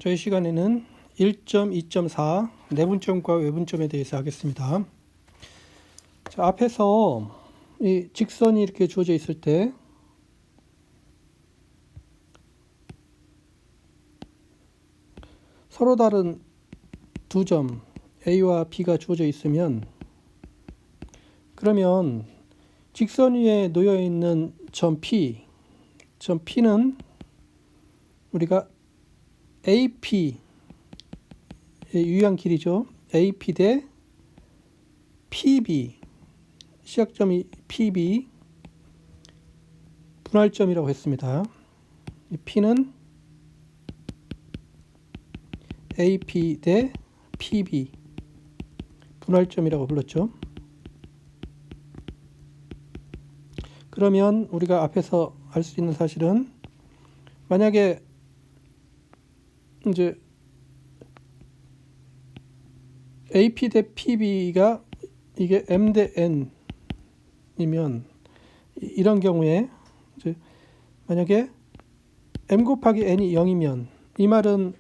저희 시간에는 1.2.4 내분점과 외분점에 대해서 하겠습니다. 자, 앞에서 이 직선이 이렇게 주어져 있을 때 서로 다른 두 점 A와 B가 주어져 있으면, 그러면 직선 위에 놓여 있는 점 P는 우리가 AP의 유의한 길이죠. AP 대 PB, 시작점이 PB, 분할점이라고 했습니다. 이 P는 AP 대 PB, 분할점이라고 불렀죠. 그러면 우리가 앞에서 알 수 있는 사실은, 만약에 이제 AP 대 PB가 이게 M 대 N이면, 이런 경우에 이제 만약에 M 곱하기 N이 0이면, 이 말은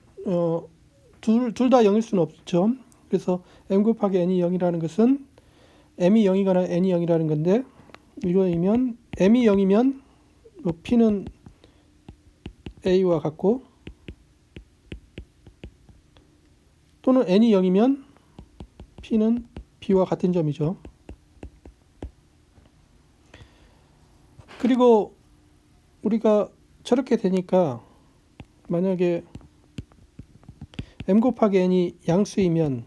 둘 다 0일 수는 없죠. 그래서 M 곱하기 N이 0이라는 것은 M이 0이거나 N이 0이라는 건데, 이거이면 M이 0이면 P는 A와 같고, 또는 N이 0이면 P는 B와 같은 점이죠. 그리고 우리가 저렇게 되니까, 만약에 M 곱하기 N이 양수이면,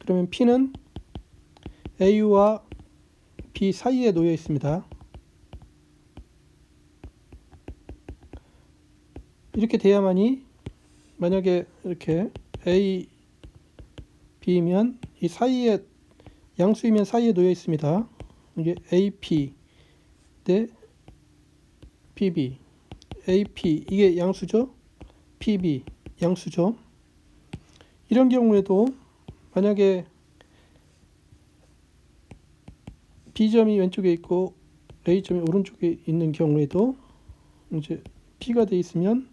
그러면 P는 A와 B 사이에 놓여 있습니다. 이렇게 돼야만이, 만약에 이렇게 A, B면 이 사이에, 양수이면 사이에 놓여 있습니다. 이게 AP 대 PB, AP 이게 양수죠. PB 양수죠. 이런 경우에도 만약에 B점이 왼쪽에 있고 A점이 오른쪽에 있는 경우에도 이제 P가 돼 있으면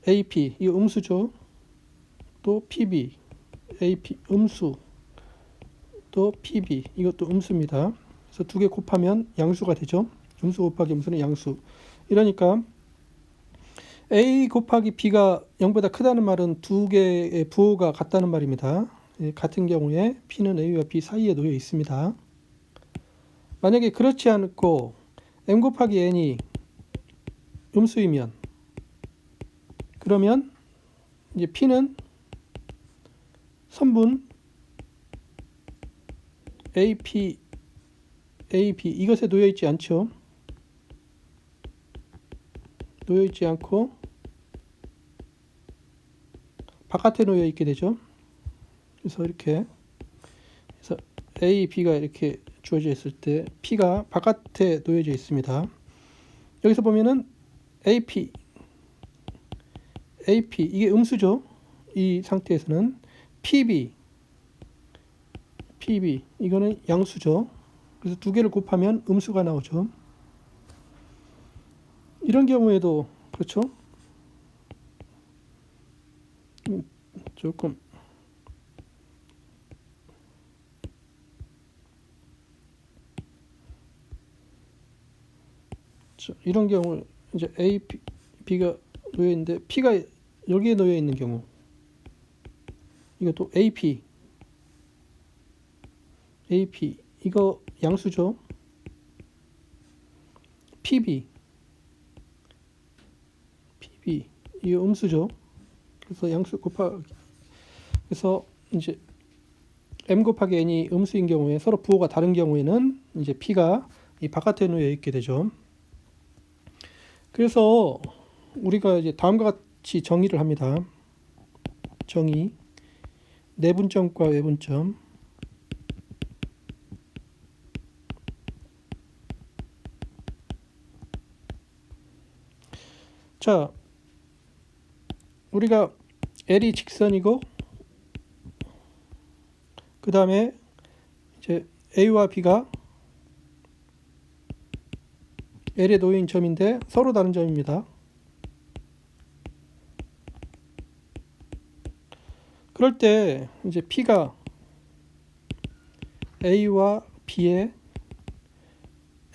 AP 이거 음수죠. 또 PB, AP 음수, 또 PB 이것도 음수입니다. 그래서 두 개 곱하면 양수가 되죠. 음수 곱하기 음수는 양수. 이러니까 A 곱하기 B가 0보다 크다는 말은 두 개의 부호가 같다는 말입니다. 같은 경우에 P는 A와 B 사이에 놓여 있습니다. 만약에 그렇지 않고 M 곱하기 N이 음수이면, 그러면 이제 P는 선분 AP, AB 이것에 놓여 있지 않죠. 놓여 있지 않고 바깥에 놓여 있게 되죠. 그래서 이렇게 해서 A, B가 이렇게 주어져 있을 때 P가 바깥에 놓여져 있습니다. 여기서 보면은 AP 이게 음수죠. 이 상태에서는 PB 이거는 양수죠. 그래서 두 개를 곱하면 음수가 나오죠. 이런 경우에도 그렇죠. 조금 이런 경우 이제 A, B가 놓여 있는데 P가 여기에 놓여 있는 경우, 이것도 AP 이거 양수죠. PB 이거 음수죠. 그래서 양수 곱하기, 그래서 이제 M 곱하기 N이 음수인 경우에, 서로 부호가 다른 경우에는 이제 P가 이 바깥에 놓여 있게 되죠. 그래서 우리가 이제 다음과 같이 정의를 합니다. 정의, 내분점과 외분점. 자, 우리가 L이 직선이고, 그 다음에 이제 A와 B가 L에 놓인 점인데 서로 다른 점입니다. 그럴 때 이제 P가 A와 B의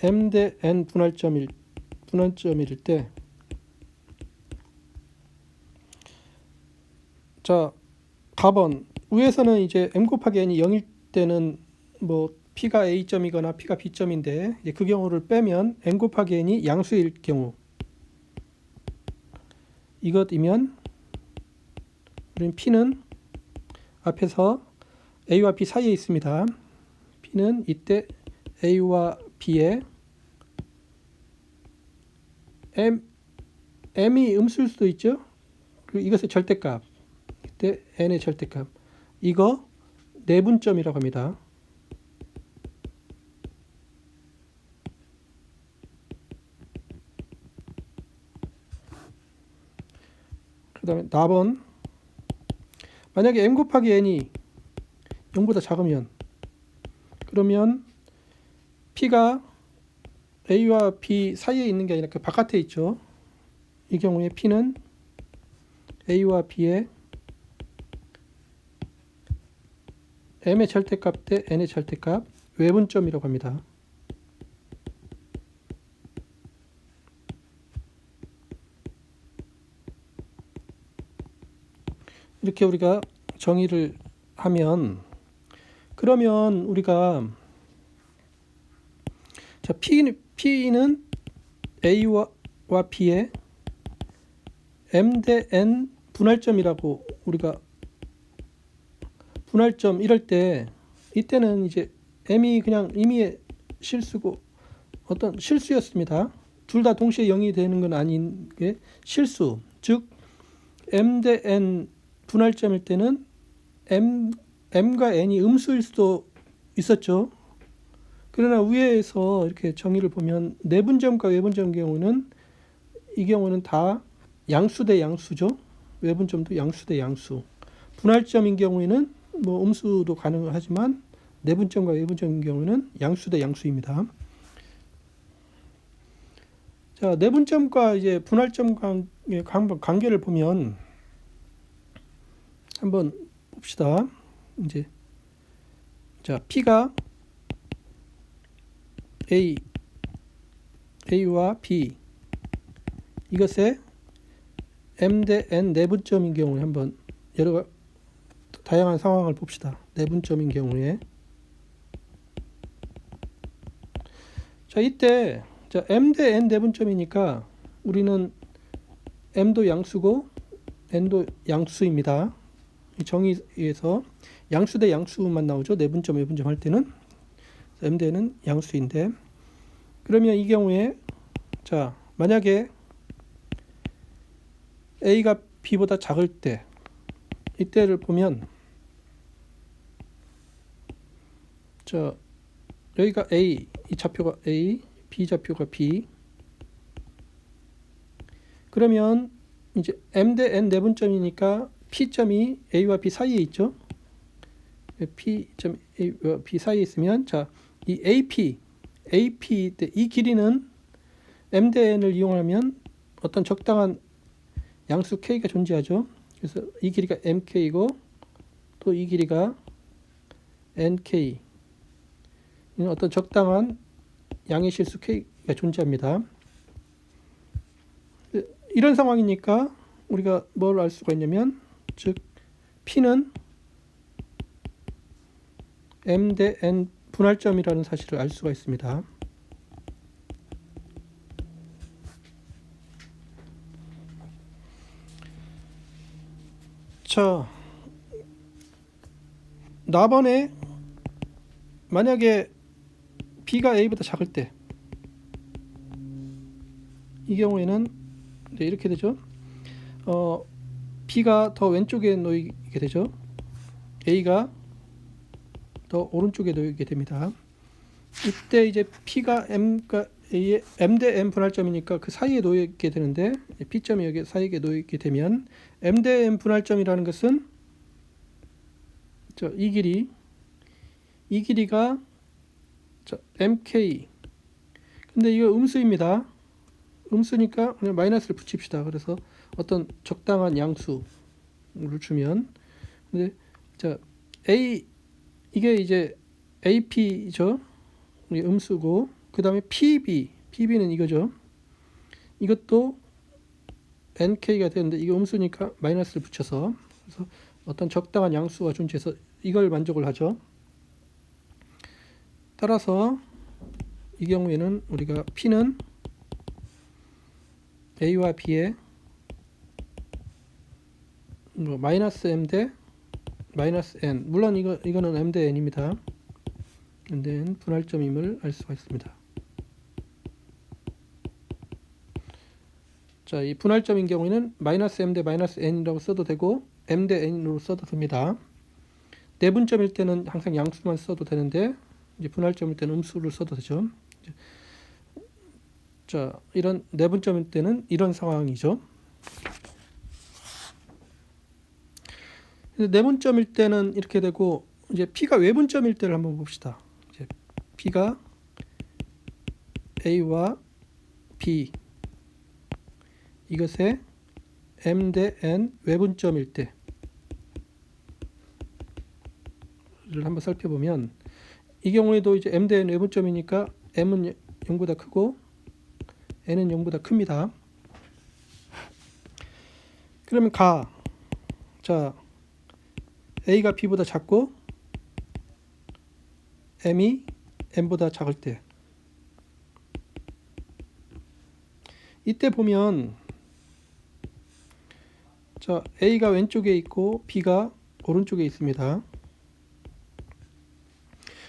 M 대 N 분할점일 때, 자, 가번 위에서는 이제 M 곱하기 N이 0일 때는 뭐 P가 A점이거나 P가 B점인데, 이제 그 경우를 빼면 M 곱하기 N이 양수일 경우, 이것이면 우리는 P는 앞에서 A와 B 사이에 있습니다. P는 이때 A와 B의 M이 음수일 수도 있죠. 그리고 이것의 절대값, 이때 N의 절대값, 이거 내분점이라고 합니다. 그 다음에 4번, 만약에 M 곱하기 N이 0보다 작으면, 그러면 P가 A와 B 사이에 있는 게 아니라 그 바깥에 있죠. 이 경우에 P는 A와 B의 M의 절대값 대 N의 절대값, 외분점이라고 합니다. 이렇게 우리가 정의를 하면, 그러면 우리가 자, P는 A와 B의 M 대 N 분할점이라고, 우리가 분할점 이럴 때, 이때는 이제 M이 그냥 임의의 실수고 어떤 실수였습니다. 둘 다 동시에 0이 되는 건 아닌 게 실수, 즉 M 대 N 분할점일 때는 M과 N이 음수일 수도 있었죠. 그러나 위에서 이렇게 정의를 보면 내분점과 외분점 경우는, 이 경우는 다 양수 대 양수죠. 외분점도 양수 대 양수. 분할점인 경우에는 뭐 음수도 가능하지만 내분점과 외분점인 경우는 양수 대 양수입니다. 자, 내분점과 이제 분할점 관계를 보면 한번 봅시다. 이제 자, P가 A와 B, 이것의 M 대 N 내분점인 경우에 한번 여러 다양한 상황을 봅시다. 내분점인 경우에, 자, 이때 자, M 대 N 내분점이니까 우리는 M도 양수고 N도 양수입니다. 이 정의에서 양수 대 양수만 나오죠. 내분점, 외분점 할 때는 M 대 N은 양수인데, 그러면 이 경우에 자, 만약에 A가 B보다 작을 때, 이때를 보면 자, 여기가 A, 이 좌표가 A, B 좌표가 B. 그러면 이제 M 대 N 내분점이니까 P점이 A와 B 사이에 있죠. P점 A와 B 사이에 있으면, 자, 이 AP 때 이 길이는 M 대 N을 이용하면 어떤 적당한 양수 K가 존재하죠. 그래서 이 길이가 MK이고 또 이 길이가 NK, 이는 어떤 적당한 양의 실수 K가 존재합니다. 이런 상황이니까 우리가 뭘 알 수가 있냐면, 즉 P는 M 대 N 분할점이라는 사실을 알 수가 있습니다. 자, 나번에 만약에 B가 A보다 작을 때, 이 경우에는 이렇게 되죠. B가 더 왼쪽에 놓이게 되죠. A가 더 오른쪽에 놓이게 됩니다. 이때 이제 P가 M과 A의 M 대 N 분할점이니까 그 사이에 놓이게 되는데, P점이 여기 사이에 놓이게 되면 M 대 N 분할점이라는 것은 이 길이가 MK, 근데 이거 음수입니다. 음수니까 그냥 마이너스를 붙입시다. 그래서 어떤 적당한 양수를 주면 근데 자 이게 이제 AP죠. 이게 음수고 그 다음에 PB는 이거죠. 이것도 NK가 되는데 이게 음수니까 마이너스를 붙여서 그래서 어떤 적당한 양수가 존재해서 이걸 만족을 하죠. 따라서 이 경우에는 우리가 P는 A와 B의 마이너스 M 대 마이너스 N, 물론 이거는 M 대 N입니다. 근데 분할점임을 알 수가 있습니다. 자, 이 분할점인 경우에는 마이너스 M 대 마이너스 N이라고 써도 되고 M 대 N으로 써도 됩니다. 내분점일 때는 항상 양수만 써도 되는데 이제 분할점일 때는 음수를 써도 되죠. 자, 이런 내분점일 때는 이런 상황이죠. 내분점일 때는 이렇게 되고 이제 P가 외분점일 때를 한번 봅시다. 이제 P가 A와 B 이것의 M 대 N 외분점일 때를 한번 살펴보면 이 경우에도 이제 M 대 N 외분점이니까 M은 0보다 크고 N은 0보다 큽니다. 그러면 자 A가 B보다 작고 M이 N보다 작을 때 이때 보면 자 A가 왼쪽에 있고 B가 오른쪽에 있습니다.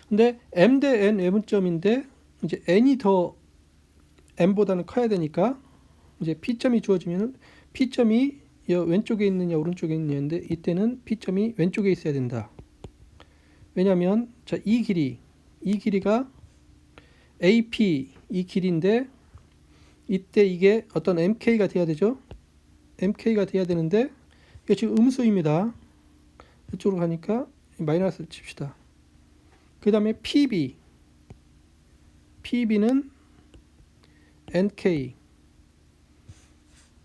근데 M 대 N 외분점인데 이제 N이 더 M보다는 커야 되니까 이제 P점이 주어지면 P점이 왼쪽에 있느냐 오른쪽에 있느냐인데 이때는 P점이 왼쪽에 있어야 된다. 왜냐하면 자, 이 길이가 AP 이 길이인데 이때 이게 어떤 MK가 돼야 되죠. MK가 돼야 되는데 이게 지금 음수입니다. 이쪽으로 가니까 마이너스를 칩시다. 그 다음에 PB는 NK.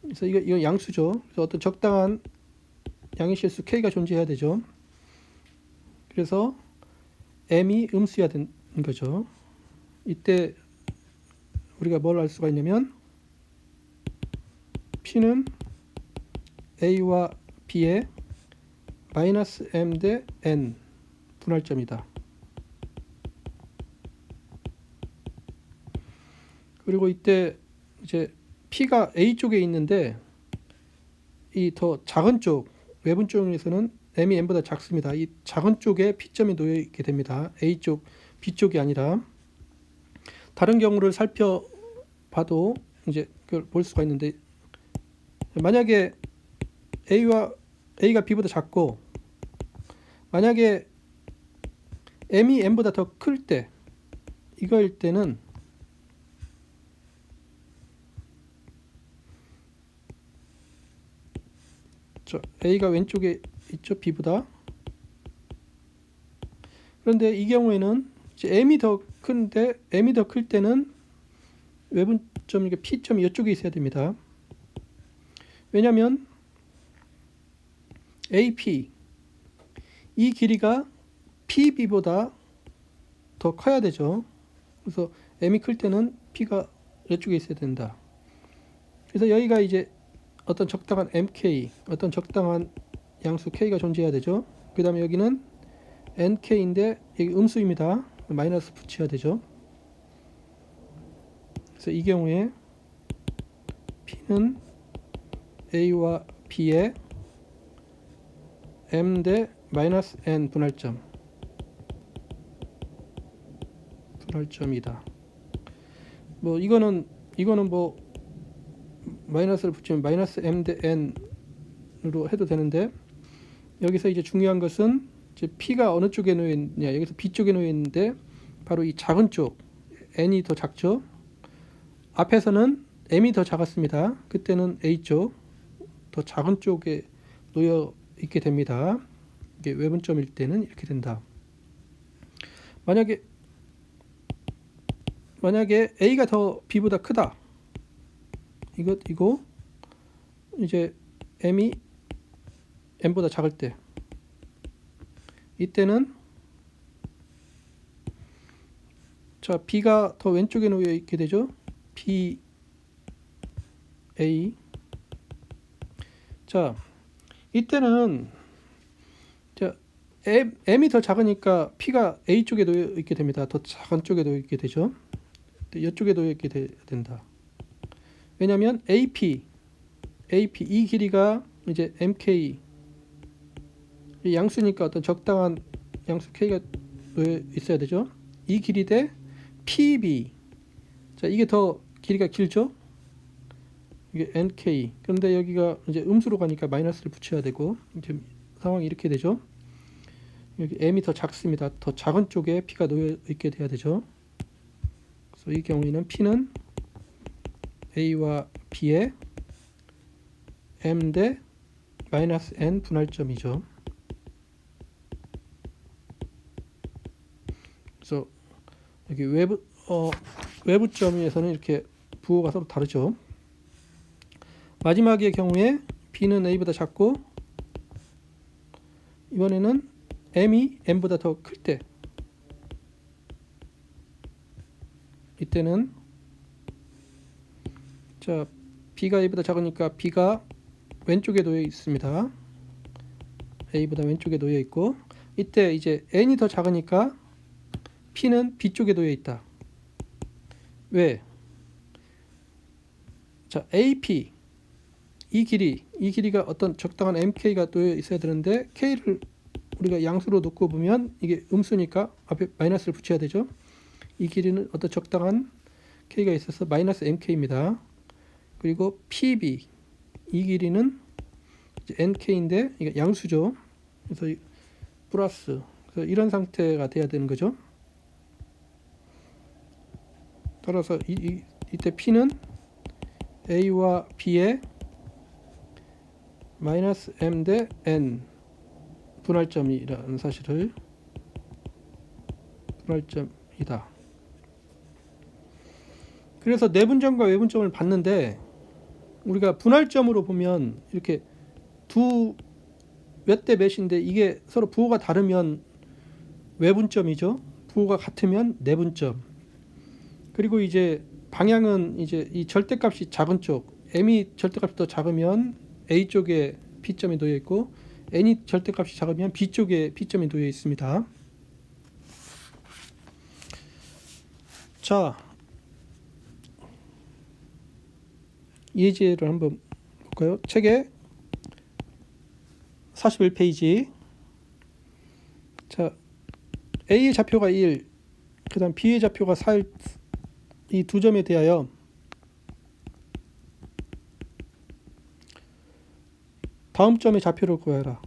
그래서 이거 양수죠. 그래서 어떤 적당한 양의 실수 K가 존재해야 되죠. 그래서 M이 음수여야 되는 거죠. 이때 우리가 뭘 알 수가 있냐면 P는 A와 B의 마이너스 M 대 N 분할점이다. 그리고 이때 이제 P가 A 쪽에 있는데 이 더 작은 쪽 외분 쪽에서는 M이 N보다 작습니다. 이 작은 쪽에 P점이 놓여 있게 됩니다. A 쪽, B 쪽이 아니라. 다른 경우를 살펴봐도 이제 그걸 볼 수가 있는데 만약에 A가 B보다 작고 만약에 M이 N보다 더 클 때 이거일 때는 A가 왼쪽에 있죠. B보다. 그런데 이 경우에는 이제 M이 더 큰데 M이 더 클 때는 외분점 P점이 이쪽에 있어야 됩니다. 왜냐하면 AP 이 길이가 PB보다 더 커야 되죠. 그래서 M이 클 때는 P가 이쪽에 있어야 된다. 그래서 여기가 이제 어떤 적당한 MK, 어떤 적당한 양수 K가 존재해야 되죠. 그 다음에 여기는 NK인데 여기 음수입니다. 마이너스 붙여야 되죠. 그래서 이 경우에 P는 A와 B의 M 대 마이너스 N 분할점이다. 뭐 이거는 뭐 마이너스를 붙이면 마이너스 M 대 N으로 해도 되는데 여기서 이제 중요한 것은 이제 P가 어느 쪽에 놓여 있느냐. 여기서 B 쪽에 놓여 있는데 바로 이 작은 쪽 N이 더 작죠. 앞에서는 M이 더 작았습니다. 그때는 A 쪽 더 작은 쪽에 놓여 있게 됩니다. 이게 외분점일 때는 이렇게 된다. 만약에 A가 더 B보다 크다. 이거 이제 M이 N보다 작을 때 이때는 자 B가 더 왼쪽에 놓여 있게 되죠. B, A. 자 이때는 자 M이 더 작으니까 P가 A 쪽에 놓여 있게 됩니다. 더 작은 쪽에 놓여 있게 되죠. 이쪽에 놓여 있게 된다. 왜냐하면 AP 이 길이가 이제 MK 이 양수니까 어떤 적당한 양수 K가 놓여 있어야 되죠. 이 길이 대 PB. 자 이게 더 길이가 길죠. 이게 NK. 그런데 여기가 이제 음수로 가니까 마이너스를 붙여야 되고 이제 상황이 이렇게 되죠. 여기 M이 더 작습니다. 더 작은 쪽에 P가 놓여 있게 돼야 되죠. 그래서 이 경우에는 P는 A와 B의 M 대 마이너스 N 분할점이죠. 그래서 여기 외부점에서는 이렇게 부호가 서로 다르죠. 마지막의 경우에 B는 A보다 작고 이번에는 M이 N보다 더 클 때 이때는 자 B가 A보다 작으니까 B가 왼쪽에 놓여 있습니다. A보다 왼쪽에 놓여 있고 이때 이제 N이 더 작으니까 P는 B 쪽에 놓여 있다. 왜? 자 AP 이 길이가 어떤 적당한 MK가 놓여 있어야 되는데 K를 우리가 양수로 놓고 보면 이게 음수니까 앞에 마이너스를 붙여야 되죠. 이 길이는 어떤 적당한 K가 있어서 마이너스 MK입니다. 그리고 PB 이 길이는 이제 NK인데 이게 양수죠. 그래서 플러스 그래서 이런 상태가 돼야 되는 거죠. 따라서 이때 P는 A와 B의 마이너스 M 대 N 분할점이라는 사실을 분할점이다. 그래서 내분점과 외분점을 봤는데 우리가 분할점으로 보면 이렇게 두 몇 대 몇인데 이게 서로 부호가 다르면 외분점이죠. 부호가 같으면 내분점. 그리고 이제 방향은 이제 이 절대값이 작은 쪽 M이 절대값이 더 작으면 A 쪽에 P점이 놓여 있고 N이 절대값이 작으면 B 쪽에 P점이 놓여 있습니다. 자 예제를 한번 볼까요? 책에 41페이지. 자, A의 좌표가 1, 그 다음 B의 좌표가 4일, 이 두 점에 대하여 다음 점의 좌표를 구하라.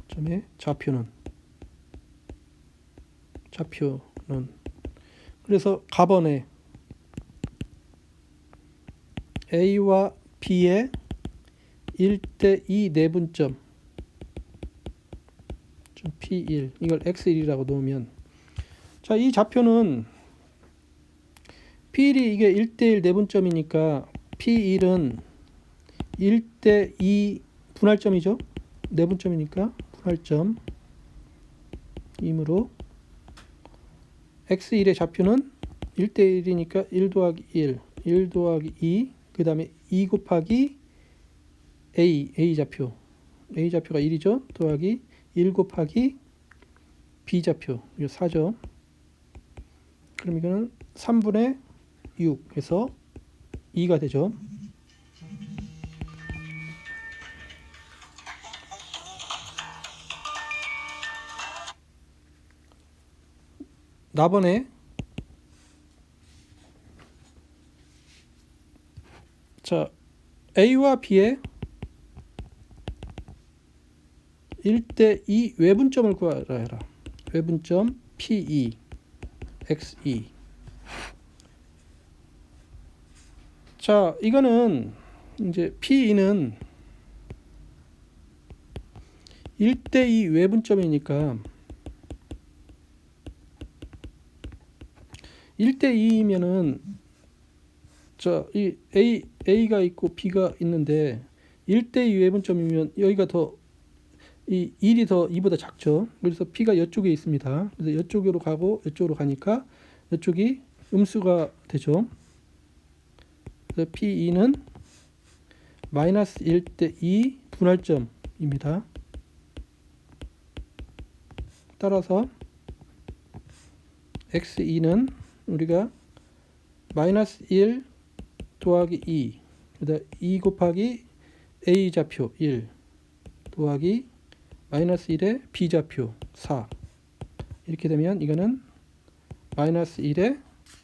점의 좌표는 그래서 가번에 A와 B의 1대 2 내분점 P1 이걸 X1이라고 놓으면 자, 이 좌표는 P1이 이게 1대1 내분점이니까 P1은 1대2 분할점이죠. 내분점이니까 분할점 이므로 X1의 좌표는 1대1이니까 1 더하기 1 더하기 2 그 다음에 2 곱하기 A 좌표가 1이죠. 더하기 1 곱하기 B 좌표 이거 4죠. 그럼 이거는 3분의 6 해서 2가 되죠. 나번에 자 A와 B의 1대 2 외분점을 구하라 해라. 외분점 P2 X2. 자, 이거는 이제 P2는 1대 2 외분점이니까 1대 2이면은 자, 이 A가 있고 B가 있는데 1대 2 외분점이면 여기가 더 이 1이 더 2보다 작죠. 그래서 P가 이쪽에 있습니다. 그래서 이쪽으로 가고 이쪽으로 가니까 이쪽이 음수가 되죠. 그래서 P2는 마이너스 1대 2 분할점입니다. 따라서 X2는 우리가 마이너스 1 더하기 2, 그다음 2 곱하기 A좌표 1 더하기 마이너스 1의 B좌표 4, 이렇게 되면 이거는 마이너스 1에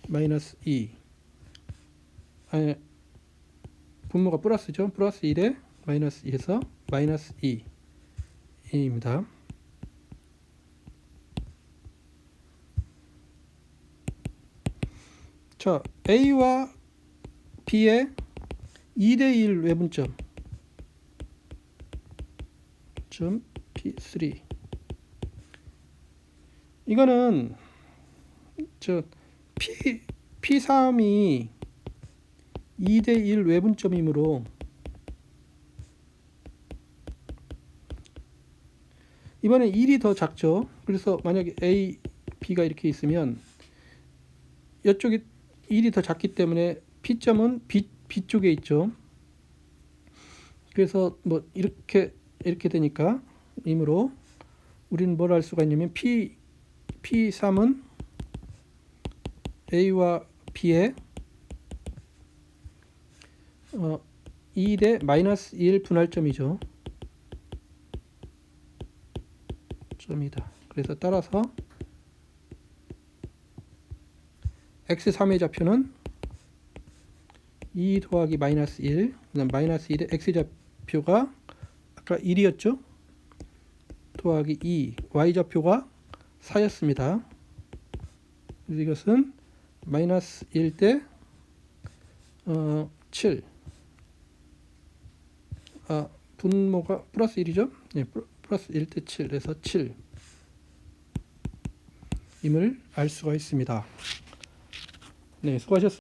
마이너스 2, 아니, 분모가 플러스죠. 플러스 1에 마이너스 2에서 마이너스 2입니다. 자, A와 B의 2대1 외분점 점 P3, 이거는 저 P3이 2대1 외분점이므로 이번에 1이 더 작죠. 그래서 만약에 A, B가 이렇게 있으면 이쪽이 1이 더 작기 때문에 P점은 B 쪽에 있죠. 그래서 뭐 이렇게 되니까 이므로 우리는 뭘 할 수가 있냐면 P3은 A와 B의 2대 마이너스 1 분할점이죠. 점이다. 그래서 따라서 X3의 좌표는 2 더하기 마이너스 1, 그다음 마이너스 1의 X좌표가 아까 1이었죠? 더하기 2, Y좌표가 4였습니다. 그래서 이것은 마이너스 1대 7, 분모가 플러스 1이죠? 네, 플러스 1대 7에서 7임을 알 수가 있습니다. 네, 수고하셨습니다.